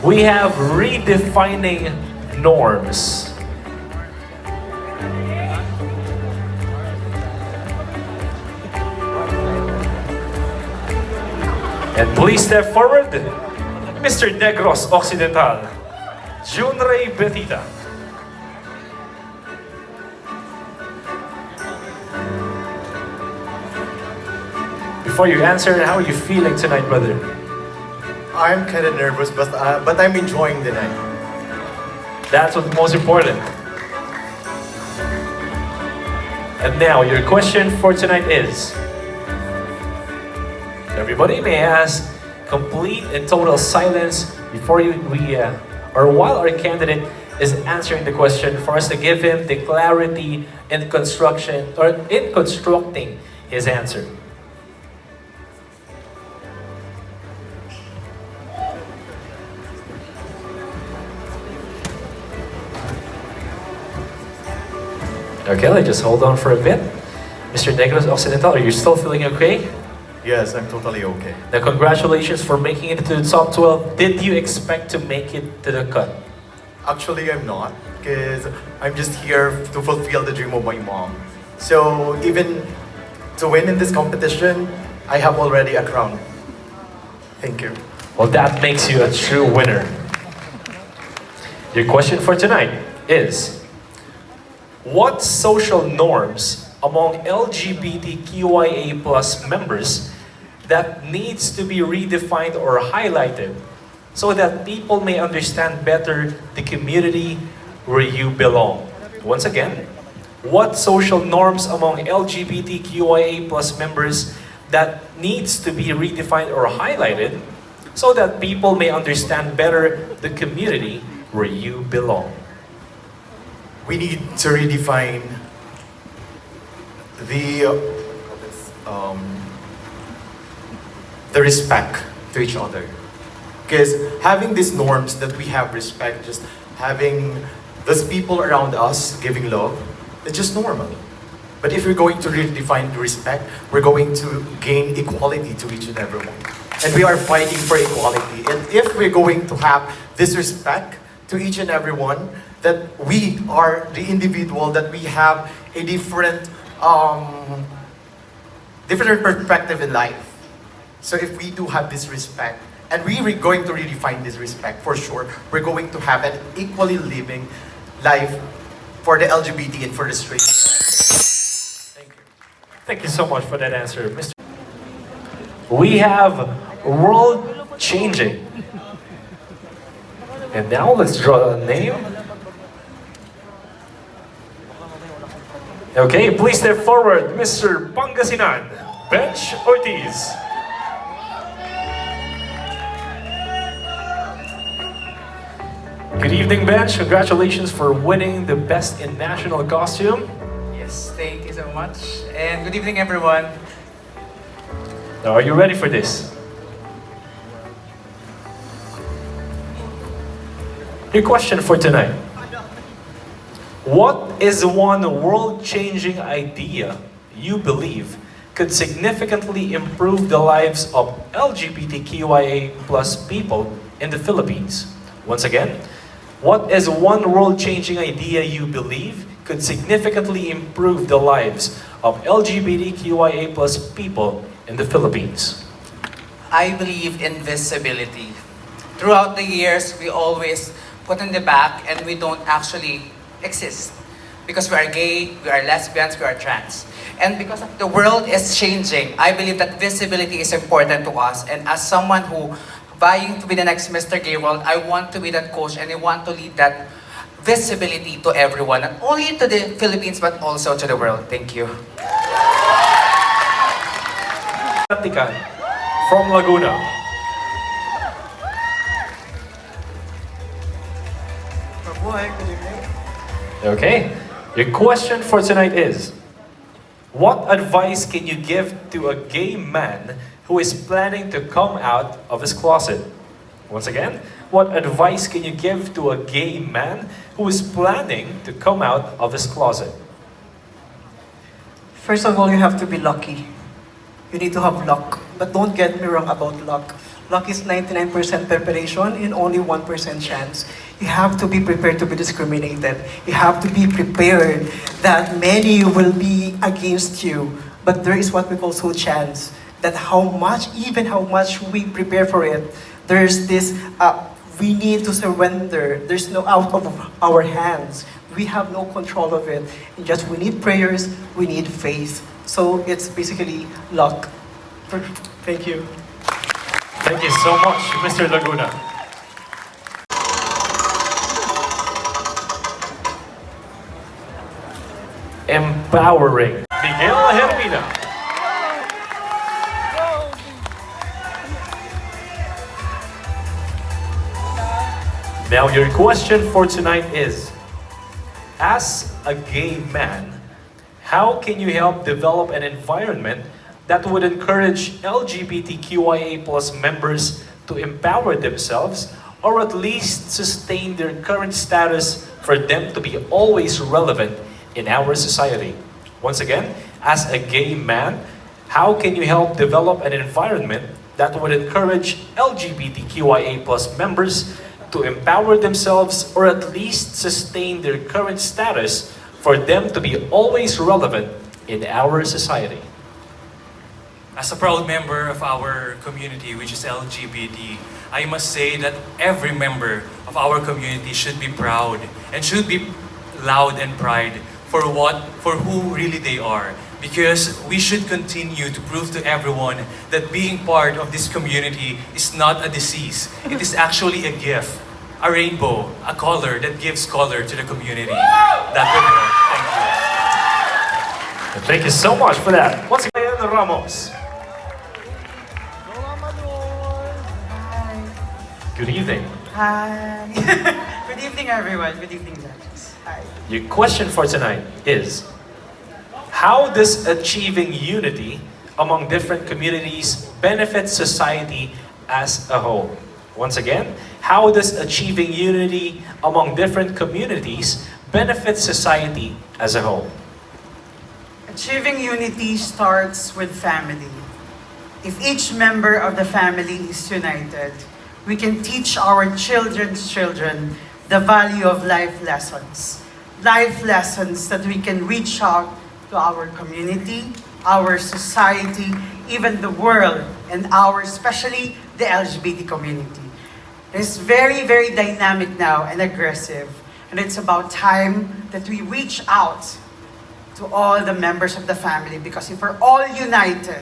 We have redefining norms. And please step forward, Mr. Negros Occidental, Junrey Betita. Before you answer, how are you feeling tonight, brother? I'm kind of nervous, but I'm enjoying the night. That's what's most important. And now, your question for tonight is, everybody may ask complete and total silence before or while our candidate is answering the question for us to give him the clarity in constructing his answer. Okay, let's just hold on for a bit. Mr. Negros Occidental, are you still feeling okay? Yes, I'm totally okay. Now, congratulations for making it to the top 12. Did you expect to make it to the cut? Actually, I'm not, because I'm just here to fulfill the dream of my mom. So even to win in this competition, I have already a crown. Thank you. Well, that makes you a true winner. Your question for tonight is, what social norms among LGBTQIA+ members that needs to be redefined or highlighted so that people may understand better the community where you belong? Once again, what social norms among LGBTQIA+ members that needs to be redefined or highlighted so that people may understand better the community where you belong? We need to redefine the respect to each other. Because having these norms that we have respect, just having those people around us giving love, it's just normal. But if we're going to redefine the respect, we're going to gain equality to each and everyone. And we are fighting for equality. And if we're going to have this respect to each and everyone, that we are the individual, that we have a different perspective in life. So if we do have this respect, and we're going to redefine this respect, for sure, we're going to have an equally living life for the LGBT and for the straight. Thank you. Thank you so much for that answer, Mr. We have world changing. And now let's draw a name. Okay, please step forward, Mr. Pangasinan, Bench Ortiz. Good evening, Bench. Congratulations for winning the Best in National Costume. Yes, thank you so much. And good evening, everyone. Now, are you ready for this? Your question for tonight. What is one world-changing idea you believe could significantly improve the lives of LGBTQIA+ people in the Philippines? Once again, what is one world-changing idea you believe could significantly improve the lives of LGBTQIA+ people in the Philippines? I believe in visibility. Throughout the years, we always put in the back and we don't actually exist. Because we are gay, we are lesbians, we are trans. And because the world is changing, I believe that visibility is important to us. And as someone who vying to be the next Mr. Gay World, I want to be that coach and I want to lead that visibility to everyone. Not only to the Philippines, but also to the world. Thank you. From Laguna. Okay, your question for tonight is, what advice can you give to a gay man who is planning to come out of his closet? Once again, what advice can you give to a gay man who is planning to come out of his closet? First of all, you have to be lucky. You need to have luck But don't get me wrong about luck. Luck is 99% preparation and only 1% chance. You have to be prepared to be discriminated. You have to be prepared that many will be against you. But there is what we call soul chance. That even how much we prepare for it, there's this, we need to surrender. There's no out of our hands. We have no control of it. And just we need prayers, we need faith. So it's basically luck. Thank you. Thank you so much, Mr. Laguna. Empowering. Miguel Hermina. Now your question for tonight is, as a gay man, how can you help develop an environment that would encourage LGBTQIA+ members to empower themselves or at least sustain their current status for them to be always relevant in our society? Once again, as a gay man, how can you help develop an environment that would encourage LGBTQIA+ members to empower themselves or at least sustain their current status for them to be always relevant in our society? As a proud member of our community, which is LGBT, I must say that every member of our community should be proud and should be loud and proud for who really they are. Because we should continue to prove to everyone that being part of this community is not a disease. It is actually a gift, a rainbow, a color that gives color to the community. That will be all. Thank you. Thank you so much for that. Once again, Ramos. Good evening. Hi. Good evening, everyone. Good evening, judges. Hi. Your question for tonight is, how does achieving unity among different communities benefit society as a whole? Once again, how does achieving unity among different communities benefit society as a whole? Achieving unity starts with family. If each member of the family is united, we can teach our children's children the value of life lessons. Life lessons that we can reach out to our community, our society, even the world, and especially the LGBT community. It's very, very dynamic now and aggressive. And it's about time that we reach out to all the members of the family, because if we're all united,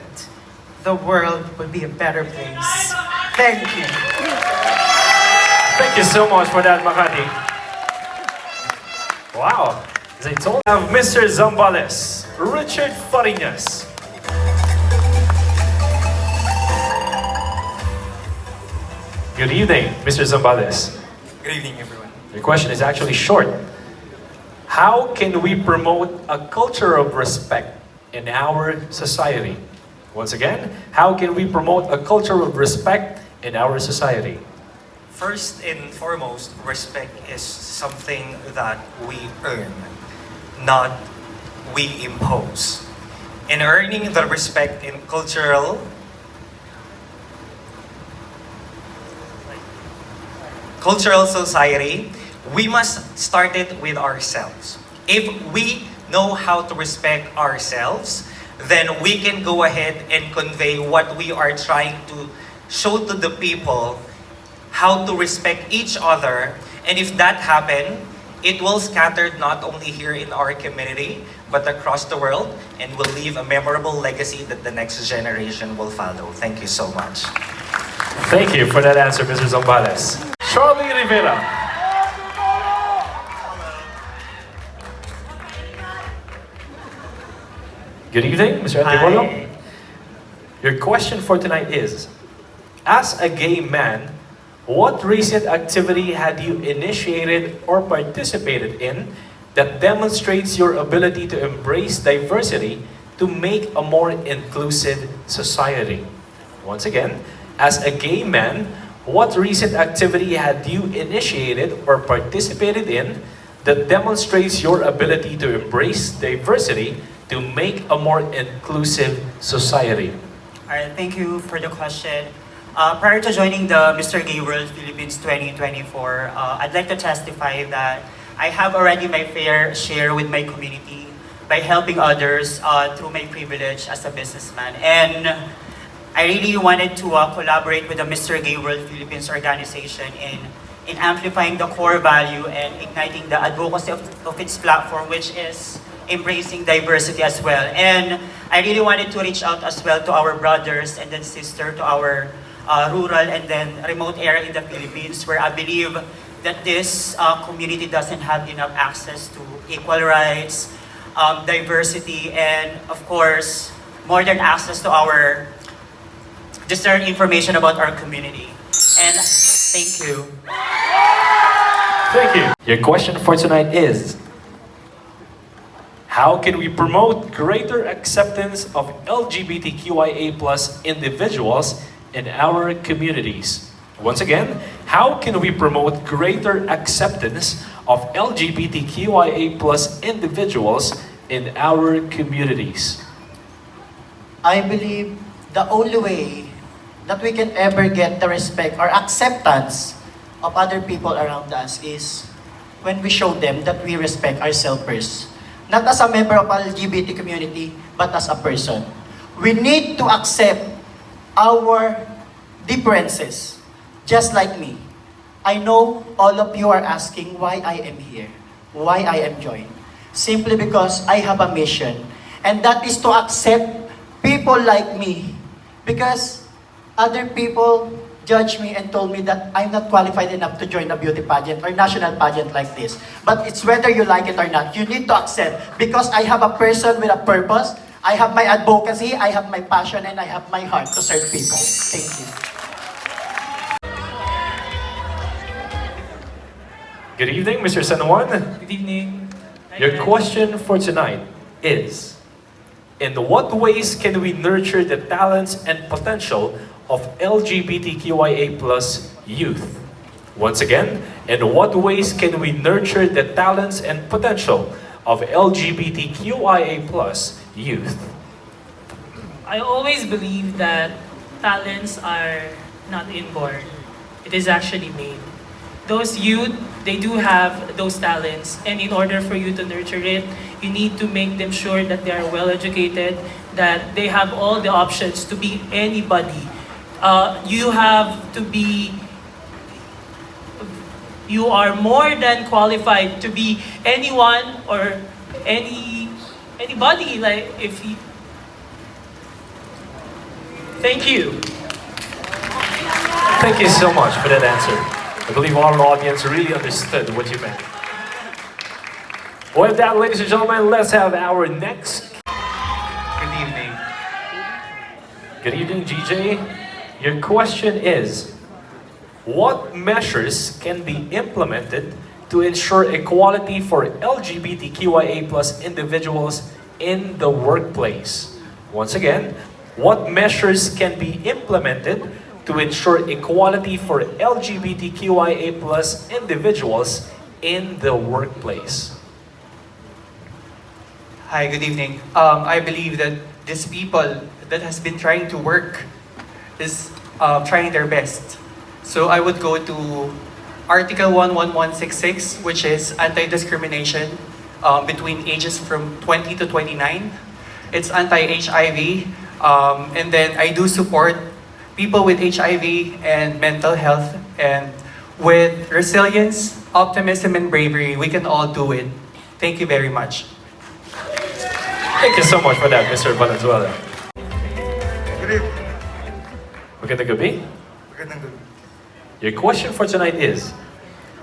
the world will be a better place. Thank you. Thank you so much for that, Makati. Wow. As I told you, Mr. Zambales, Richard Fariñas. Good evening, Mr. Zambales. Good evening, everyone. The question is actually short. How can we promote a culture of respect in our society? Once again, how can we promote a culture of respect in our society? First and foremost, respect is something that we earn, not we impose. In earning the respect in cultural society, we must start it with ourselves. If we know how to respect ourselves, then we can go ahead and convey what we are trying to show to the people, how to respect each other. And if that happens, it will scatter not only here in our community, but across the world, and will leave a memorable legacy that the next generation will follow. Thank you so much. Thank you for that answer, Mr. Zambales. Charlie Rivera. Good evening, Mr. Antipolo. Hi. Your question for tonight is, as a gay man, what recent activity had you initiated or participated in that demonstrates your ability to embrace diversity to make a more inclusive society? Once again, as a gay man, what recent activity had you initiated or participated in that demonstrates your ability to embrace diversity to make a more inclusive society? Alright, thank you for the question. Prior to joining the Mr. Gay World Philippines 2024, I'd like to testify that I have already my fair share with my community by helping others through my privilege as a businessman. And I really wanted to collaborate with the Mr. Gay World Philippines organization in amplifying the core value and igniting the advocacy of its platform, which is embracing diversity as well. And I really wanted to reach out as well to our brothers and then sister, to our rural and then remote area in the Philippines, where I believe that this community doesn't have enough access to equal rights, diversity, and of course, modern access to our discern information about our community. And thank you. Thank you. Your question for tonight is, how can we promote greater acceptance of LGBTQIA+ individuals in our communities? Once again, how can we promote greater acceptance of LGBTQIA+ individuals in our communities? I believe the only way that we can ever get the respect or acceptance of other people around us is when we show them that we respect ourselves first. Not as a member of LGBT community, but as a person. We need to accept our differences, just like me. I know all of you are asking why I am here, why I am joined. Simply because I have a mission, and that is to accept people like me. Because other people judged me and told me that I'm not qualified enough to join a beauty pageant or national pageant like this. But it's whether you like it or not. You need to accept, because I have a person with a purpose, I have my advocacy, I have my passion, and I have my heart to serve people. Thank you. Good evening, Mr. San Juan. Good evening. Your question for tonight is, in what ways can we nurture the talents and potential of LGBTQIA+ youth? Once again, in what ways can we nurture the talents and potential of LGBTQIA+ youth? I always believe that talents are not inborn. It is actually made. Those youth, they do have those talents, and in order for you to nurture it, you need to make them sure that they are well educated, that they have all the options to be anybody. You have to be, you are more than qualified to be anyone or anybody. Like if you, thank you. Thank you so much for that answer. I believe our audience really understood what you meant. With that, ladies and gentlemen, let's have our next. Good evening. Good evening, GJ. Your question is, what measures can be implemented to ensure equality for LGBTQIA+ individuals in the workplace? Once again, what measures can be implemented to ensure equality for LGBTQIA+ individuals in the workplace? Hi, good evening. I believe that these people that has been trying to work is trying their best. So I would go to Article 11166, which is anti-discrimination between ages from 20 to 29. It's anti-HIV. And then I do support people with HIV and mental health. And with resilience, optimism, and bravery, we can all do it. Thank you very much. Thank you so much for that, Mr. Valenzuela. Good evening. Magandang gabi. Magandang gabi. Your question for tonight is,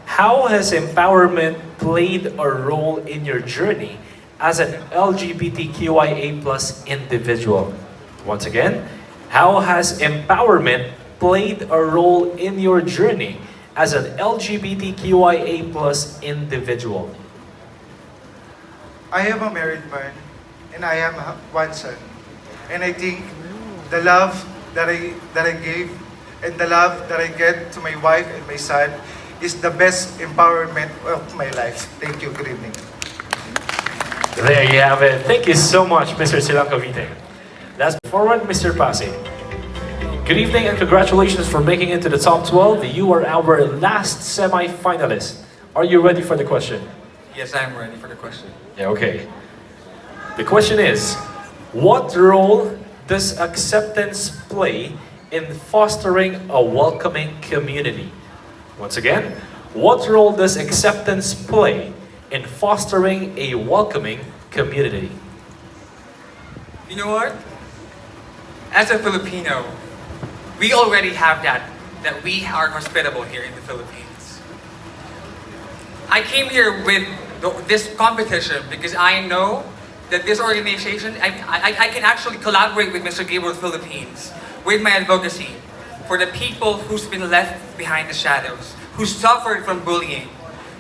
how has empowerment played a role in your journey as an LGBTQIA+ individual? Once again, how has empowerment played a role in your journey as an LGBTQIA+ individual? I am a married man and I have one son. And I think the love that I gave and the love that I get to my wife and my son is the best empowerment of my life. Thank you. Good evening. There you have it. Thank you so much, Mr. Silang Cavite. Let's forward, Mr. Pasig. Good evening and congratulations for making it to the top 12. You are our last semi-finalist. Are you ready for the question? Yes, I'm ready for the question. Yeah, okay. The question is, what role does acceptance play in fostering a welcoming community? Once again, what role does acceptance play in fostering a welcoming community? You know what? As a Filipino, we already have that we are hospitable here in the Philippines. I came here with this competition because I know that this organization, I can actually collaborate with Mr. Gabriel Philippines with my advocacy for the people who's been left behind the shadows, who suffered from bullying,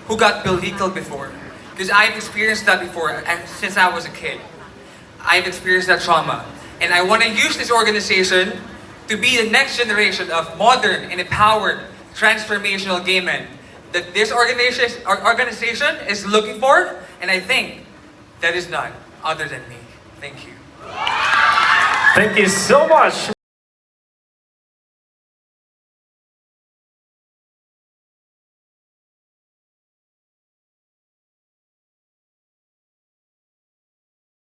who got belittled before. Because I've experienced that before since I was a kid. I've experienced that trauma. And I want to use this organization to be the next generation of modern and empowered transformational gay men that this organization is looking for, and I think that is none other than me. Thank you. Thank you so much.